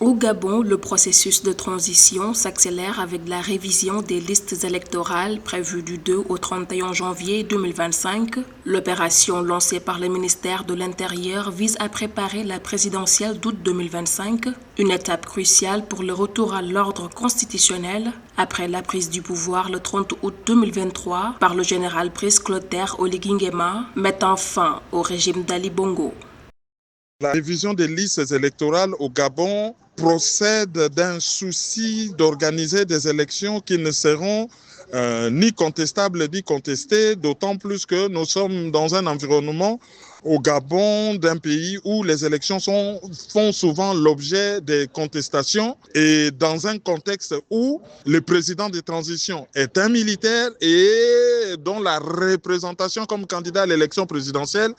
Au Gabon, le processus de transition s'accélère avec la révision des listes électorales prévues du 2 au 31 janvier 2025. L'opération lancée par le ministère de l'Intérieur vise à préparer la présidentielle d'août 2025, une étape cruciale pour le retour à l'ordre constitutionnel après la prise du pouvoir le 30 août 2023 par le général Brice Clotaire Oligui Nguema, mettant fin au régime d'Ali Bongo. La révision des listes électorales au Gabon procède d'un souci d'organiser des élections qui ne seront ni contestables ni contestées, d'autant plus que nous sommes dans un environnement au Gabon d'un pays où les élections font souvent l'objet des contestations et dans un contexte où le président de transition est un militaire et dont la représentation comme candidat à l'élection présidentielle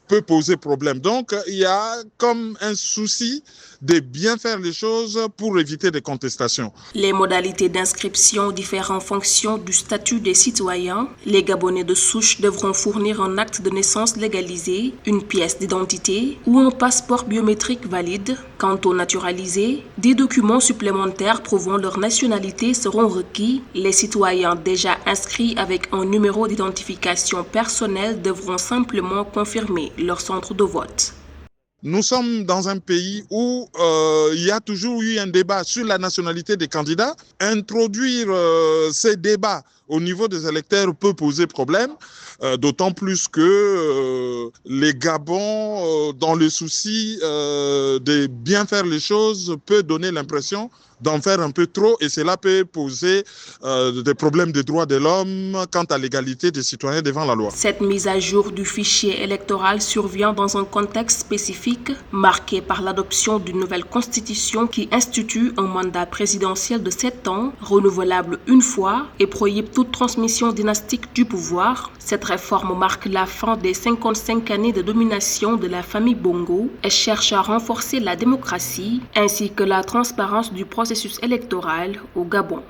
peut poser problème. Donc, il y a comme un souci de bien faire les choses pour éviter des contestations. Les modalités d'inscription diffèrent en fonction du statut des citoyens. Les Gabonais de souche devront fournir un acte de naissance légalisé, une pièce d'identité ou un passeport biométrique valide. Quant aux naturalisés, des documents supplémentaires prouvant leur nationalité seront requis. Les citoyens déjà inscrits avec un numéro d'identification personnel devront simplement confirmer leur centre de vote. Nous sommes dans un pays où il y a toujours eu un débat sur la nationalité des candidats. Introduire ces débats au niveau des électeurs peut poser problème, d'autant plus que les Gabons, dans le souci de bien faire les choses, peut donner l'impression d'en faire un peu trop et cela peut poser des problèmes de droits de l'homme quant à l'égalité des citoyens devant la loi. Cette mise à jour du fichier électoral survient dans un contexte spécifique marqué par l'adoption d'une nouvelle constitution qui institue un mandat présidentiel de 7 ans, renouvelable une fois et prohibe toute transmission dynastique du pouvoir. Cette réforme marque la fin des 55 années de domination de la famille Bongo et cherche à renforcer la démocratie ainsi que la transparence du processus électoral au Gabon.